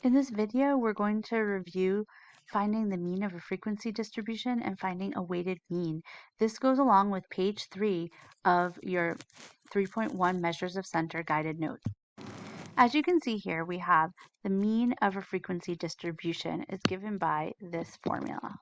In this video, we're going to review finding the mean of a frequency distribution and finding a weighted mean. This goes along with page 3 of your 3.1 Measures of Center guided notes. As you can see here, we have the mean of a frequency distribution is given by this formula.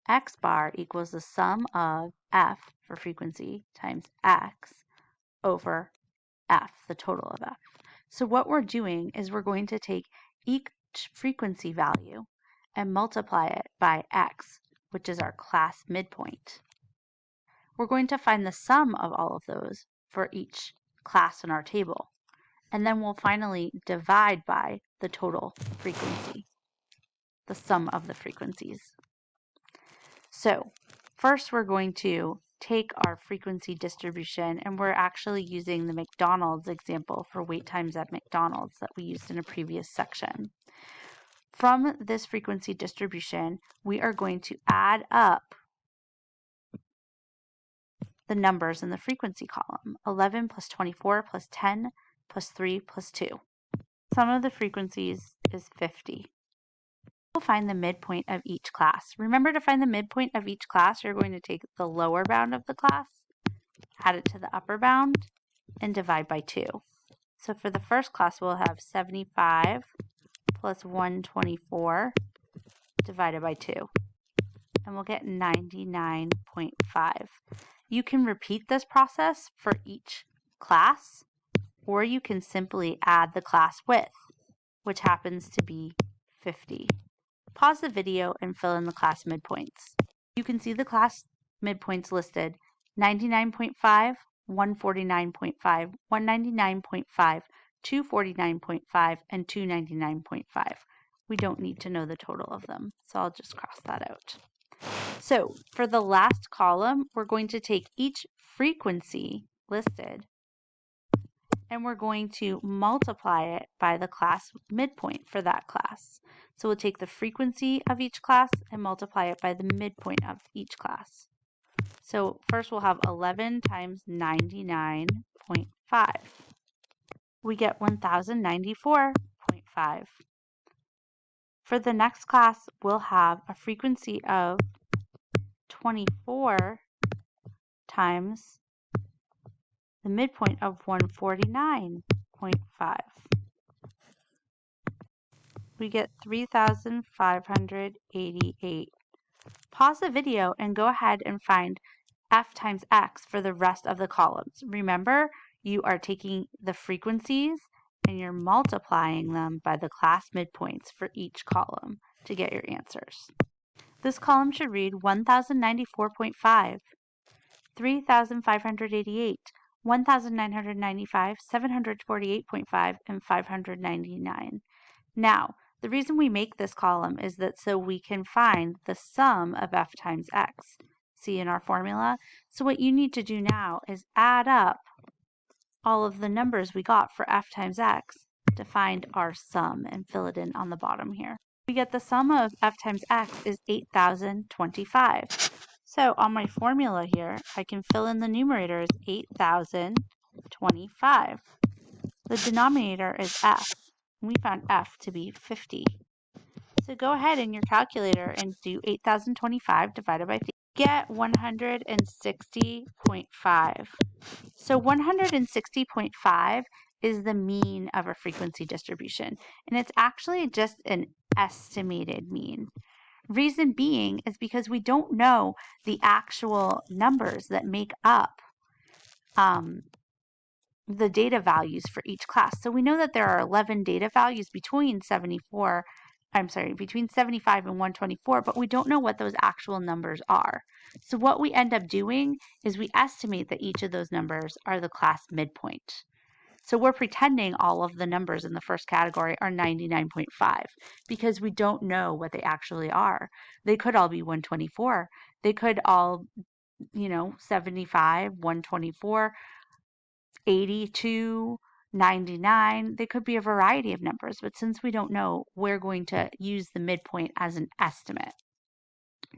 X bar equals the sum of F for frequency times X over F, the total of F. So what we're doing is we're going to take each frequency value and multiply it by X, which is our class midpoint. We're going to find the sum of all of those for each class in our table. And then we'll finally divide by the total frequency, the sum of the frequencies. So first we're going to take our frequency distribution, and we're actually using the McDonald's example for wait times at McDonald's that we used in a previous section. From this frequency distribution, we are going to add up the numbers in the frequency column. 11 plus 24 plus 10 plus 3 plus 2. Sum of the frequencies is 50. We'll find the midpoint of each class. Remember, to find the midpoint of each class, you're going to take the lower bound of the class, add it to the upper bound, and divide by 2. So for the first class, we'll have 75 plus 124 divided by 2. And we'll get 99.5. You can repeat this process for each class, or you can simply add the class width, which happens to be 50. Pause the video and fill in the class midpoints. You can see the class midpoints listed: 99.5, 149.5, 199.5, 249.5, and 299.5. We don't need to know the total of them, so I'll just cross that out. So for the last column, we're going to take each frequency listed and we're going to multiply it by the class midpoint for that class. So we'll take the frequency of each class and multiply it by the midpoint of each class. So first we'll have 11 times 99.5. We get 1094.5. For the next class, we'll have a frequency of 24 times the midpoint of 149.5. We get 3,588. Pause the video and go ahead and find F times X for the rest of the columns. Remember, you are taking the frequencies and you're multiplying them by the class midpoints for each column to get your answers. This column should read 1094.5, 3,588, 1,995, 748.5, and 599. Now, the reason we make this column is that so we can find the sum of F times X. See in our formula? So what you need to do now is add up all of the numbers we got for F times X to find our sum and fill it in on the bottom here. We get the sum of F times X is 8,025. So on my formula here, I can fill in the numerator as 8,025. The denominator is F. We found F to be 50. So go ahead in your calculator and do 8,025 divided by 50. Get 160.5. So 160.5 is the mean of a frequency distribution, and it's actually just an estimated mean. Reason being is because we don't know the actual numbers that make up the data values for each class. So we know that there are 11 data values between 75 and 124, but we don't know what those actual numbers are. So what we end up doing is we estimate that each of those numbers are the class midpoint. So we're pretending all of the numbers in the first category are 99.5 because we don't know what they actually are. They could all be 124. They could all, 75, 124, 82, 99. They could be a variety of numbers, but since we don't know, we're going to use the midpoint as an estimate.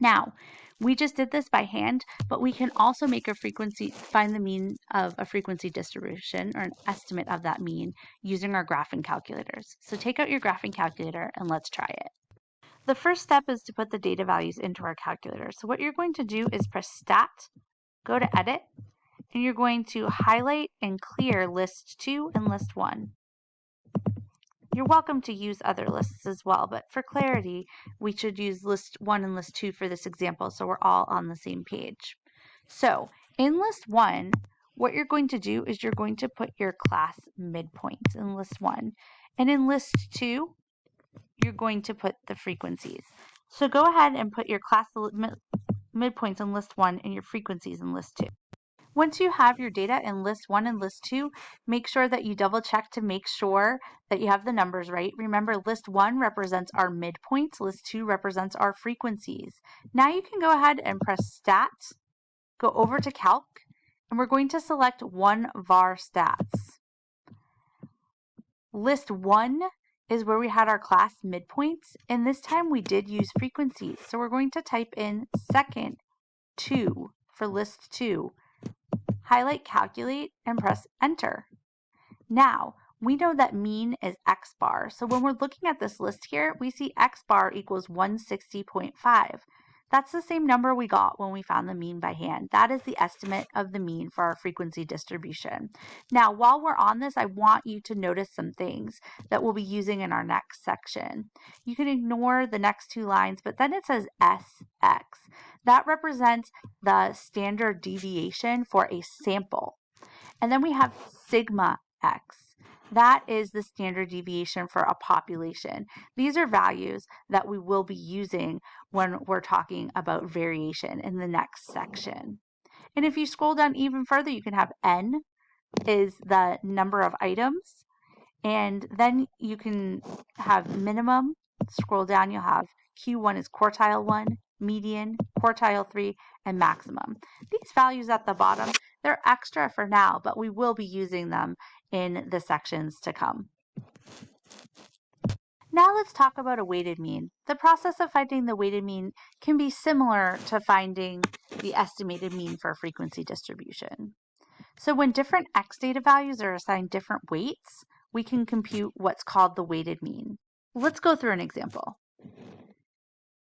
Now, we just did this by hand, but we can also find the mean of a frequency distribution or an estimate of that mean using our graphing calculators. So take out your graphing calculator and let's try it. The first step is to put the data values into our calculator. So what you're going to do is press Stat, go to Edit, and you're going to highlight and clear List 2 and List 1. You're welcome to use other lists as well, but for clarity, we should use List 1 and List 2 for this example so we're all on the same page. So in List 1, what you're going to do is you're going to put your class midpoints in List 1. And in List 2, you're going to put the frequencies. So go ahead and put your class midpoints in List 1 and your frequencies in List 2. Once you have your data in List 1 and List 2, make sure that you double check to make sure that you have the numbers right. Remember, List 1 represents our midpoints, List 2 represents our frequencies. Now you can go ahead and press Stat, go over to Calc, and we're going to select one var stats. List 1 is where we had our class midpoints, and this time we did use frequencies. So we're going to type in second 2 for List 2. Highlight Calculate and press Enter. Now, we know that mean is x bar. So when we're looking at this list here, we see x bar equals 160.5. That's the same number we got when we found the mean by hand. That is the estimate of the mean for our frequency distribution. Now, while we're on this, I want you to notice some things that we'll be using in our next section. You can ignore the next two lines, but then it says SX. That represents the standard deviation for a sample. And then we have sigma x. That is the standard deviation for a population. These are values that we will be using when we're talking about variation in the next section. And if you scroll down even further, you can have n is the number of items, and then you can have minimum. Scroll down, you'll have Q1 is quartile 1, median, quartile 3, and maximum. These values at the bottom, they're extra for now, but we will be using them in the sections to come. Now let's talk about a weighted mean. The process of finding the weighted mean can be similar to finding the estimated mean for a frequency distribution. So when different x data values are assigned different weights, we can compute what's called the weighted mean. Let's go through an example.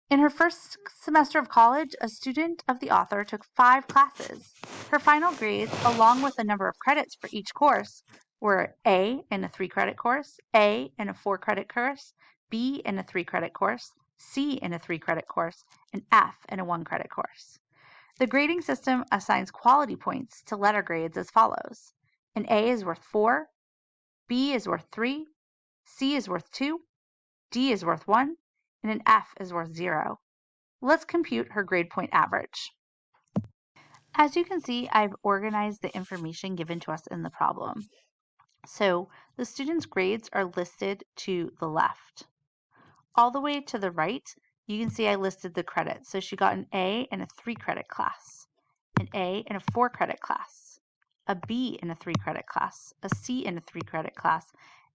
In her first semester of college, a student of the author took 5 classes. Her final grades, along with the number of credits for each course, were A in a 3-credit course, A in a 4-credit course, B in a 3-credit course, C in a 3-credit course, and F in a 1-credit course. The grading system assigns quality points to letter grades as follows. An A is worth 4, B is worth 3, C is worth 2, D is worth 1, and an F is worth 0. Let's compute her grade point average. As you can see, I've organized the information given to us in the problem. So the student's grades are listed to the left. All the way to the right, you can see I listed the credits. So she got an A in a 3-credit class, an A in a 4-credit class, a B in a 3-credit class, a C in a 3-credit class,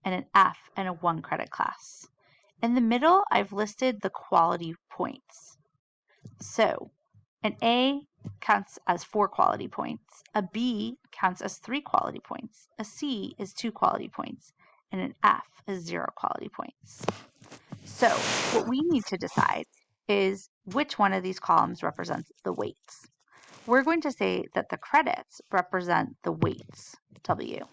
and an F in a 1-credit class. In the middle, I've listed the quality points. So an A counts as 4 quality points, a B counts as 3 quality points, a C is 2 quality points, and an F is 0 quality points. So what we need to decide is which one of these columns represents the weights. We're going to say that the credits represent the weights, W.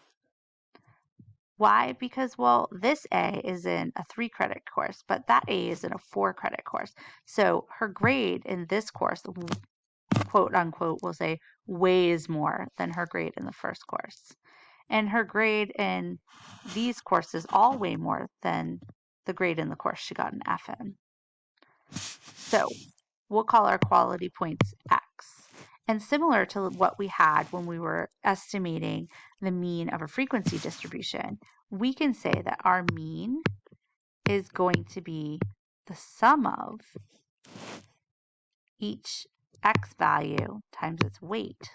Why? Because, well, this A is in a 3-credit course, but that A is in a 4-credit course. So her grade in this course, quote unquote, we'll say weighs more than her grade in the first course. And her grade in these courses all weigh more than the grade in the course she got an F in. So we'll call our quality points X. And similar to what we had when we were estimating the mean of a frequency distribution, we can say that our mean is going to be the sum of each X value times its weight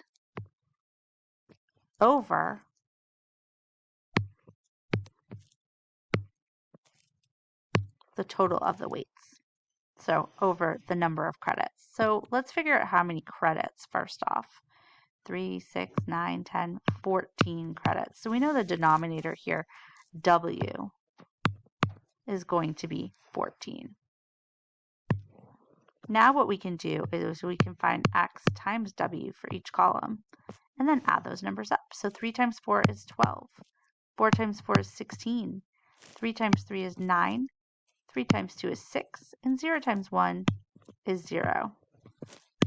over the total of the weights. So over the number of credits. So let's figure out how many credits first off. 3, 6, 9, 10, 14 credits. So we know the denominator here, W, is going to be 14. Now what we can do is we can find X times W for each column and then add those numbers up. So 3 times 4 is 12. 4 times 4 is 16. 3 times 3 is 9. 3 times 2 is 6. And 0 times 1 is 0.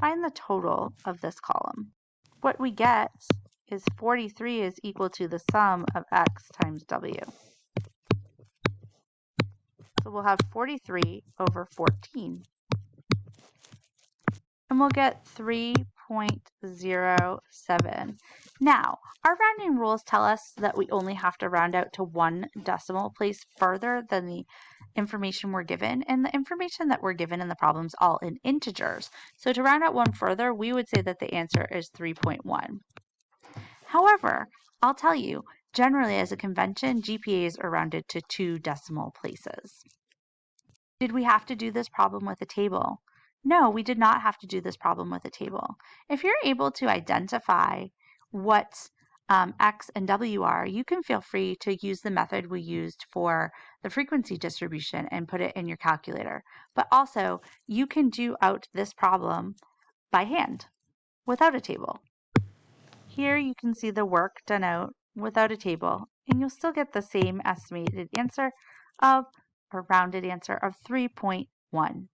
Find the total of this column. What we get is 43 is equal to the sum of X times W. So we'll have 43 over 14. And we'll get 3.07. Now, our rounding rules tell us that we only have to round out to one decimal place further than the information we're given, and the information that we're given in the problem is all in integers. So to round out one further, we would say that the answer is 3.1. However, I'll tell you, generally as a convention, GPAs are rounded to 2 decimal places. Did we have to do this problem with a table? No, we did not have to do this problem with a table. If you're able to identify what X and W are, you can feel free to use the method we used for the frequency distribution and put it in your calculator. But also, you can do out this problem by hand without a table. Here you can see the work done out without a table, and you'll still get the same estimated answer of, or rounded answer of 3.1.